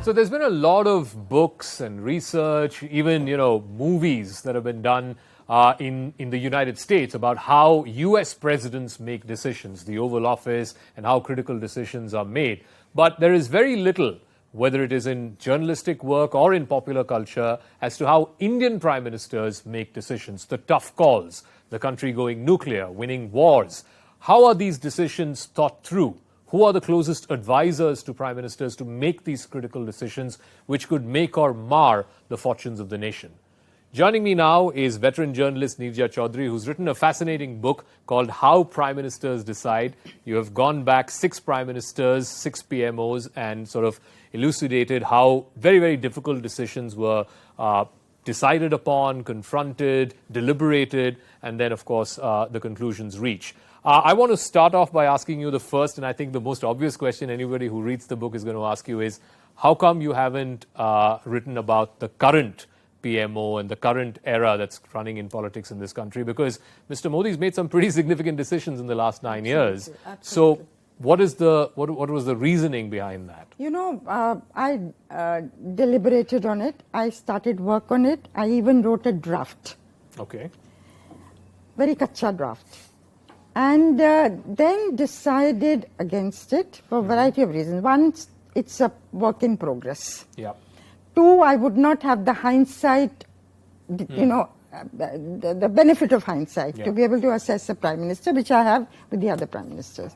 So there's been a lot of books and research, even, movies that have been done in the United States about how US presidents make decisions, the Oval Office, and how critical decisions are made. But there is very little, whether it is in journalistic work or in popular culture, as to how Indian prime ministers make decisions, the tough calls, the country going nuclear, winning wars. How are these decisions thought through? Who are the closest advisors to prime ministers to make these critical decisions which could make or mar the fortunes of the nation? Joining me now is veteran journalist Neerja Chowdhury, who's written a fascinating book called How Prime Ministers Decide. You have gone back 6 prime ministers, 6 PMOs, and sort of elucidated how very, very difficult decisions were decided upon, confronted, deliberated, and then, of course, the conclusions reached. I want to start off by asking you the first, and I think the most obvious question anybody who reads the book is going to ask you is, how come you haven't written about the current PMO and the current era that's running in politics in this country? Because Mr. Modi's made some pretty significant decisions in the last 9 years. Absolutely. So what was the reasoning behind that? I deliberated on it. I started work on it. I even wrote a draft. Okay. Very kacha draft. And then decided against it for a variety of reasons. One, it's a work in progress. Yeah. 2, I would not have the hindsight, the benefit of hindsight to be able to assess a prime minister, which I have with the other prime ministers.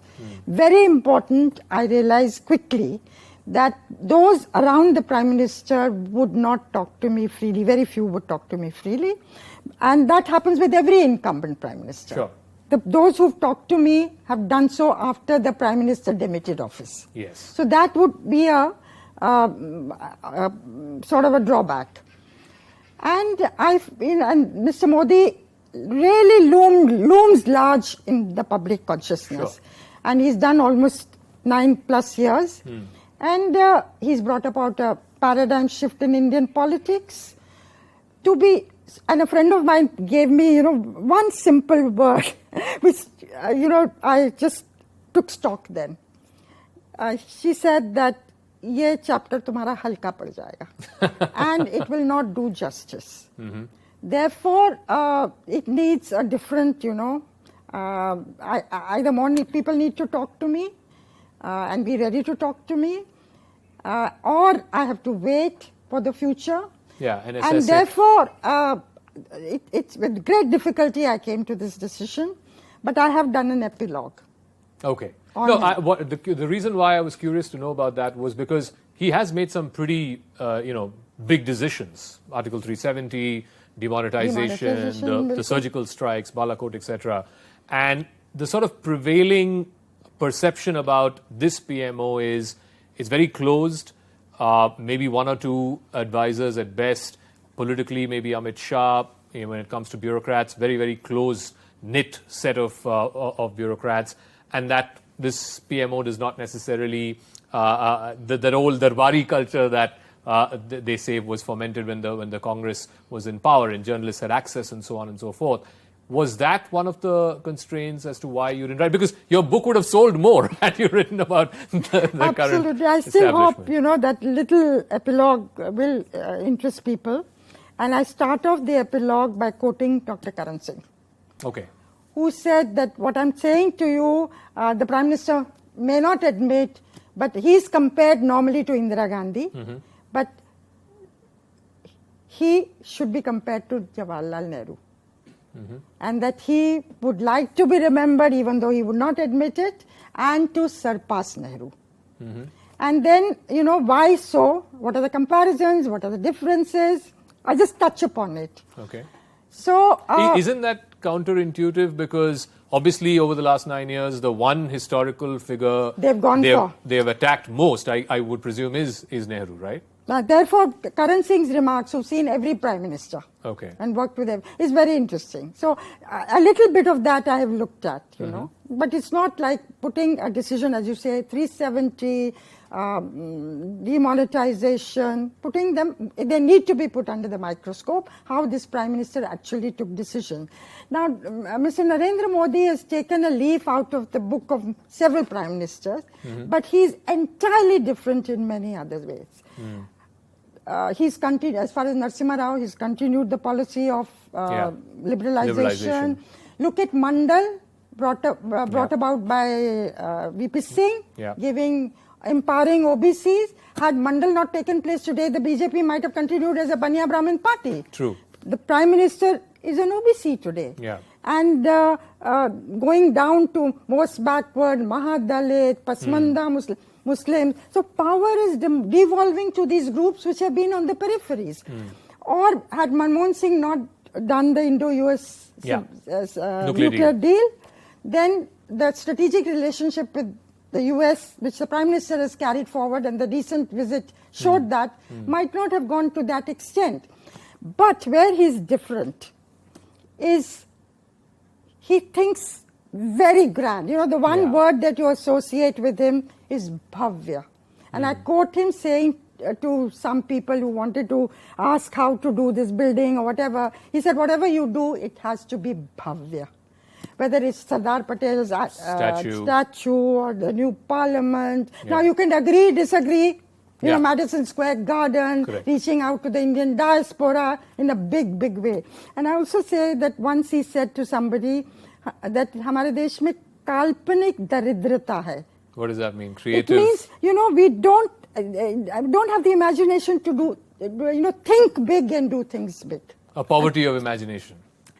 Very important, I realized quickly that those around the prime minister would not talk to me freely. Very few would talk to me freely. And that happens with every incumbent prime minister. Sure. Those who've talked to me have done so after the prime minister demitted office. Yes. So that would be a sort of a drawback. And Mr. Modi really looms large in the public consciousness. Sure. And he's done almost 9+ years. And he's brought about a paradigm shift in Indian politics. And a friend of mine gave me, one simple word, which, I just took stock then. She said that, "Ye chapter tumhara halka pad jayega," and it will not do justice. Therefore, it needs a different, either more people need to talk to me and be ready to talk to me, or I have to wait for the future. Yeah, and therefore, it's with great difficulty I came to this decision, but I have done an epilogue. Okay. No, the reason why I was curious to know about that was because he has made some pretty, big decisions. Article 370, demonetization, the surgical strikes, Balakot, etc. And the sort of prevailing perception about this PMO is it's very closed, maybe 1 or 2 advisors at best. Politically, maybe Amit Shah. When it comes to bureaucrats, very, very close-knit set of bureaucrats. And that this PMO does not necessarily that old Darbari culture that they say was fomented when the Congress was in power and journalists had access and so on and so forth. Was that one of the constraints as to why you didn't write? Because your book would have sold more had you written about the current Absolutely. I still hope, that little epilogue will interest people. And I start off the epilogue by quoting Dr. Karan Singh. Okay. Who said that what I'm saying to you, the Prime Minister may not admit, but he's compared normally to Indira Gandhi, but he should be compared to Jawaharlal Nehru. And that he would like to be remembered, even though he would not admit it, and to surpass Nehru. And then, why so? What are the comparisons? What are the differences? I just touch upon it. Okay. So, isn't that counterintuitive? Because obviously over the last 9 years, the one historical figure they have attacked most, I would presume, is Nehru, right? Therefore, Karan Singh's remarks, who've seen every prime minister and worked with them, is very interesting. So, a little bit of that I have looked at, you know. But it's not like putting a decision, as you say, 370, demonetization, putting them, they need to be put under the microscope, how this Prime Minister actually took decision. Now, Mr. Narendra Modi has taken a leaf out of the book of several Prime Ministers, but he's entirely different in many other ways. He's continued, as far as Narasimha Rao, he's continued the policy of liberalization. Look at Mandal, brought about by VP Singh, empowering OBCs. Had Mandal not taken place today, the BJP might have continued as a Banya Brahmin party. True. The Prime Minister is an OBC today. Yeah. And going down to most backward, Mahadalit, Pasmanda Muslims. So power is devolving to these groups which have been on the peripheries. Or had Manmohan Singh not done the Indo-US nuclear deal, then the strategic relationship with the US, which the Prime Minister has carried forward, and the recent visit showed that, might not have gone to that extent. But where he's different is he thinks very grand. You know, the one word that you associate with him is bhavya. And I quote him saying to some people who wanted to ask how to do this building or whatever, he said, whatever you do, it has to be bhavya. Whether it's Sardar Patel's statue or the new parliament. Now you can agree, disagree. You know, Madison Square Garden, reaching out to the Indian diaspora in a big, big way. And I also say that once he said to somebody that हमारे देश में काल्पनिक दरिद्रता है. What does that mean? Creative? It means, you know, we don't have the imagination to do, think big and do things big. A poverty of imagination.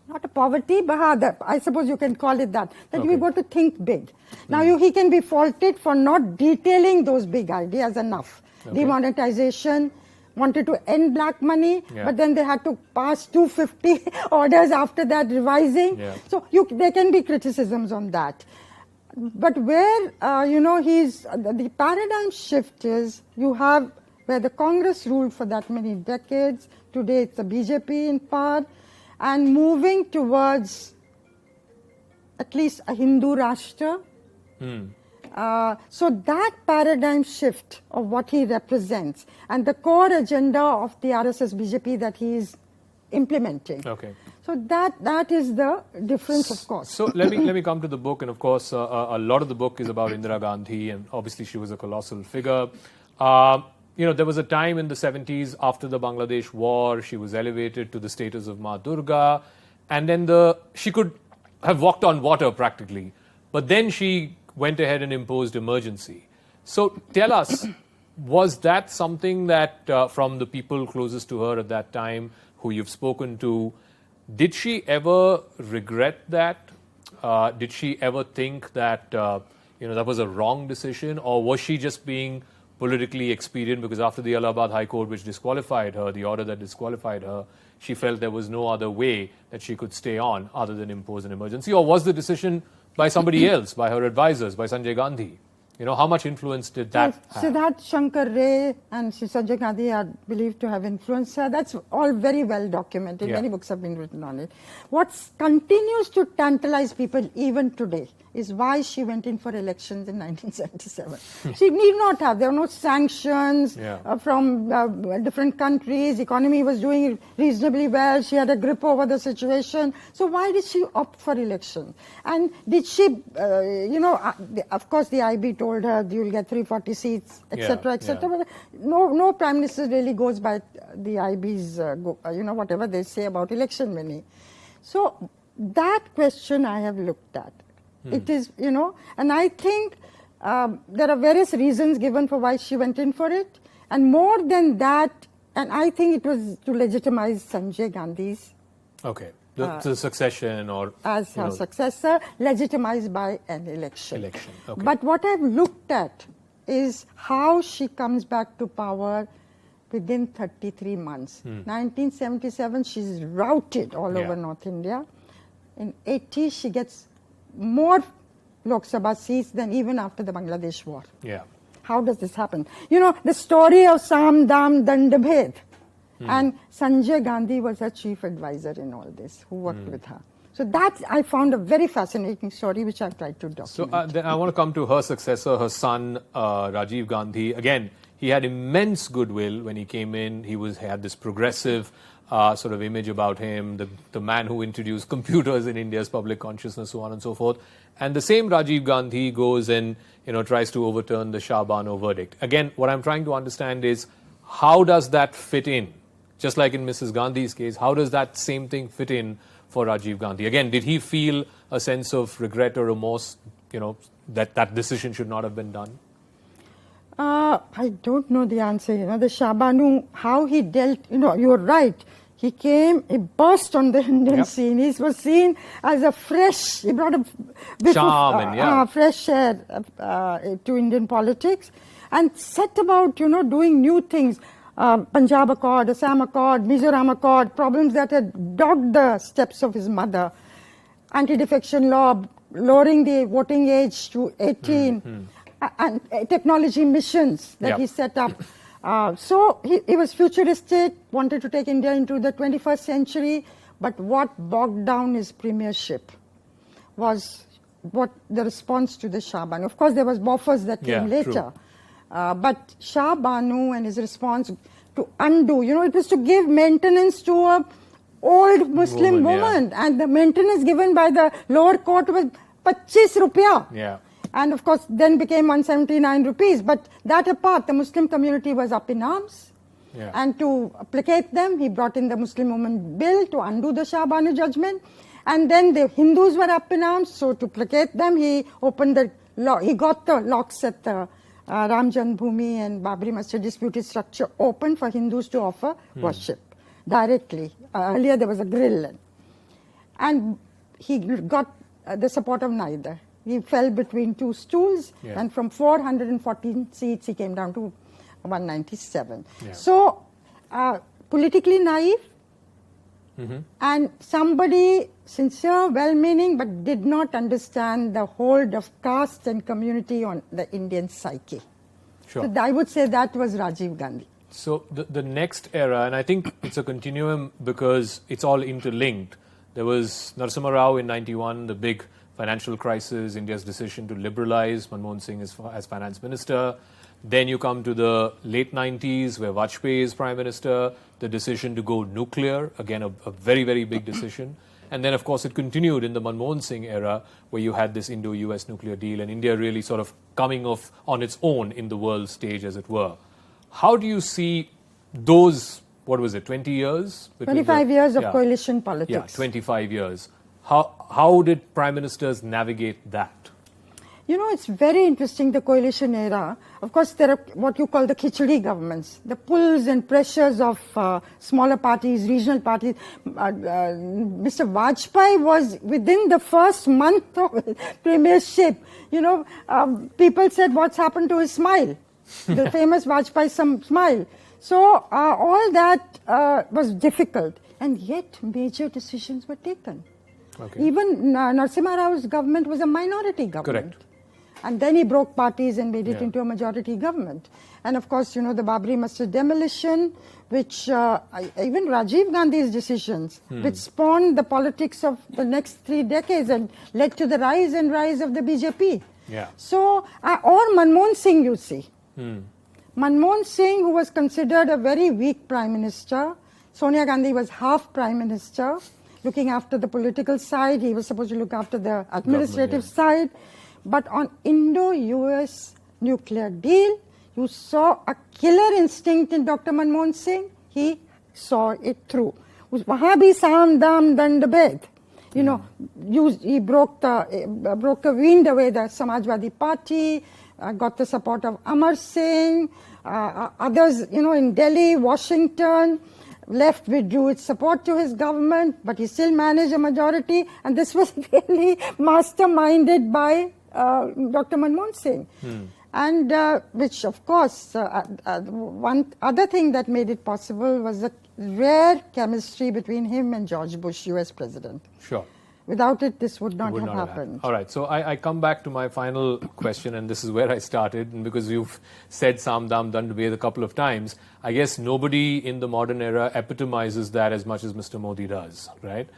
Not a poverty, but I suppose you can call it that. That we got to think big. Now he can be faulted for not detailing those big ideas enough. Demonetization, wanted to end black money, but then they had to pass 250 orders after that, revising. So there can be criticisms on that. But where, the paradigm shift is, you have where the Congress ruled for that many decades, today it's the BJP in power, and moving towards at least a Hindu Rashtra. So that paradigm shift of what he represents and the core agenda of the RSS BJP that he is implementing. So that is the difference, of course. So let me come to the book, and of course a lot of the book is about Indira Gandhi, and obviously she was a colossal figure. There was a time in the 70s after the Bangladesh war, she was elevated to the status of Ma Durga, and then she could have walked on water practically, but then she went ahead and imposed emergency. So tell us, was that something that from the people closest to her at that time, who you've spoken to, did she ever regret that? Did she ever think that that was a wrong decision, or was she just being politically expedient because after the Allahabad High Court, which disqualified her, the order that disqualified her, she felt there was no other way that she could stay on other than impose an emergency? Or was the decision by somebody else, by her advisors, by Sanjay Gandhi? How much influence did that have? Siddharth Shankar Ray and Sanjay Gandhi are believed to have influenced her. That's all very well documented. Many books have been written on it. What continues to tantalize people even today is why she went in for elections in 1977. She need not have. There were no sanctions from different countries. The economy was doing reasonably well. She had a grip over the situation. So why did she opt for election? And did she, of course the IB told her you'll get 340 seats, etc., etc. But no Prime Minister really goes by the IB's, whatever they say about election winning. So that question I have looked at. It is, and I think there are various reasons given for why she went in for it. And more than that, and I think it was to legitimize Sanjay Gandhi's. The succession or... As her successor, legitimized by an election. Okay. But what I've looked at is how she comes back to power within 33 months. 1977, she's routed all over North India. In 80, she gets more Lok Sabha seats than even after the Bangladesh war. How does this happen? The story of Sam, Dam, Dandabhed. And Sanjay Gandhi was her chief advisor in all this, who worked with her. So that I found a very fascinating story, which I've tried to document. So then I want to come to her successor, her son, Rajiv Gandhi. Again, he had immense goodwill when he came in. He had this progressive sort of image about him, the man who introduced computers in India's public consciousness, so on and so forth. And the same Rajiv Gandhi goes and tries to overturn the Shah Bano verdict. Again, what I'm trying to understand is How does that fit in? Just like in Mrs. Gandhi's case, how does that same thing fit in for Rajiv Gandhi? Again, did he feel a sense of regret or remorse, that that decision should not have been done? I don't know the answer. The Shah Banu, how he dealt, you're right. He burst on the Indian scene. He was seen as he brought a bit of fresh air to Indian politics and set about, doing new things. Punjab Accord, Assam Accord, Mizoram Accord, problems that had dogged the steps of his mother. Anti-defection law, lowering the voting age to 18, and technology missions that he set up. So he was futuristic, wanted to take India into the 21st century, but what bogged down his premiership was what the response to the Shah Banu. Of course, there was Bofors that came later. But Shah Banu and his response to undo, it was to give maintenance to a old Muslim woman. And the maintenance given by the lower court was 25 rupiah. Yeah. And of course, then became 179 rupees. But that apart, the Muslim community was up in arms. Yeah. And to placate them, he brought in the Muslim Women Bill to undo the Shah Banu judgment. And then the Hindus were up in arms. So to placate them, he opened the law. He got the locks at the Ram Janmabhoomi and Babri Masjid disputed structure open for Hindus to offer worship directly. Earlier there was a grill. And he got the support of neither. He fell between two stools, and from 414 seats, he came down to 197. Yeah. So, politically naive, and somebody sincere, well-meaning, but did not understand the hold of caste and community on the Indian psyche. Sure. So I would say that was Rajiv Gandhi. So the next era, and I think it's a continuum because it's all interlinked. There was Narasimha Rao in 91, the big financial crisis, India's decision to liberalize, Manmohan Singh as finance minister. Then you come to the late 90s where Vajpayee is prime minister, the decision to go nuclear, again a very, very big decision. And then, of course, it continued in the Manmohan Singh era where you had this Indo-US nuclear deal and India really sort of coming off on its own in the world stage, as it were. How do you see those, 20 years? 25 years of coalition politics. Yeah, 25 years. How did prime ministers navigate that? It's very interesting, the coalition era. Of course, there are what you call the khichdi governments, the pulls and pressures of smaller parties, regional parties. Mr. Vajpayee was within the first month of premiership. People said, what's happened to his smile? The famous Vajpayee smile. So all that was difficult. And yet major decisions were taken. Okay. Even Narasimha Rao's government was a minority government. Correct. And then he broke parties and made it into a majority government. And of course, the Babri Masjid demolition, which even Rajiv Gandhi's decisions, which spawned the politics of the next 3 decades and led to the rise of the BJP. Yeah. So, or Manmohan Singh, you see. Manmohan Singh, who was considered a very weak prime minister. Sonia Gandhi was half prime minister, looking after the political side. He was supposed to look after the administrative side. But on Indo-US nuclear deal, you saw a killer instinct in Dr. Manmohan Singh. He saw it through. Wahan bhi saam dam dand bhed. He broke the wind away the Samajwadi Party, got the support of Amar Singh, others, in Delhi, Washington. Left withdrew its support to his government, but he still managed a majority, and this was really masterminded by Dr. Manmohan Singh. And which, of course, one other thing that made it possible was the rare chemistry between him and George Bush, US President. Sure. Without it, this would not have happened. All right, so I come back to my final question, and this is where I started. And because you've said Samdam Dandabhed a couple of times, I guess nobody in the modern era epitomizes that as much as Mr. Modi does, right?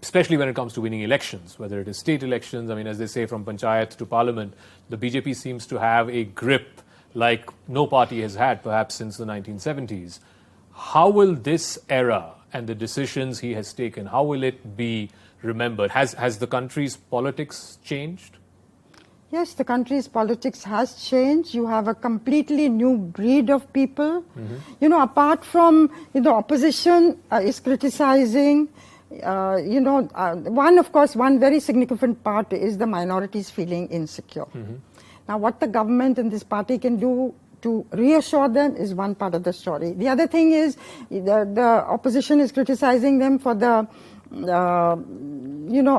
Especially when it comes to winning elections, whether it is state elections. I mean, as they say, from panchayat to parliament, the BJP seems to have a grip like no party has had, perhaps since the 1970s. How will this era and the decisions he has taken, how will it be remembered? Has the country's politics changed? Yes, the country's politics has changed. You have a completely new breed of people. Apart from the opposition is criticizing, one very significant part is the minorities feeling insecure. Now, what the government and this party can do to reassure them is one part of the story. The other thing is the opposition is criticizing them for the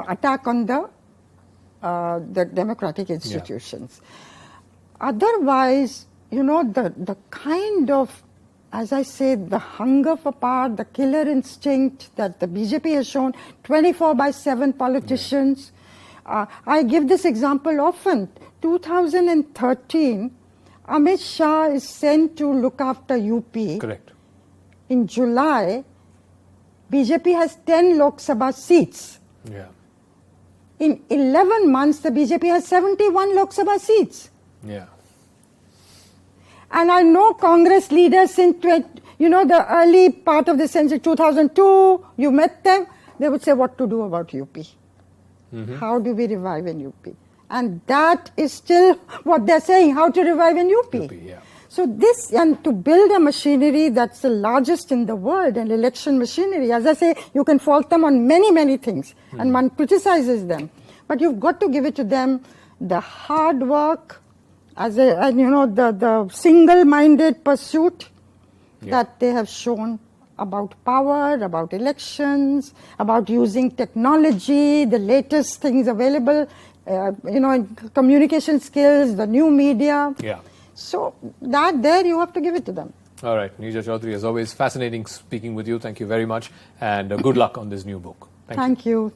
attack on the democratic institutions. Yeah. Otherwise, the kind of, as I say, the hunger for power, the killer instinct that the BJP has shown, 24/7 politicians. Yeah. I give this example often. 2013, Amit Shah is sent to look after UP. Correct. In July, BJP has 10 Lok Sabha seats. Yeah. In 11 months, the BJP has 71 Lok Sabha seats. Yeah. And I know Congress leaders since, the early part of the century, 2002, you met them, they would say what to do about UP. How do we revive in UP? And that is still what they're saying, how to revive in UP. Yeah. So this, and to build a machinery that's the largest in the world, an election machinery, as I say, you can fault them on many, many things, and one criticizes them. But you've got to give it to them the hard work, the single-minded pursuit that they have shown about power, about elections, about using technology, the latest things available, communication skills, the new media. Yeah. So that there you have to give it to them. All right. Neerja Chowdhury, as always, fascinating speaking with you. Thank you very much. And good luck on this new book. Thank you.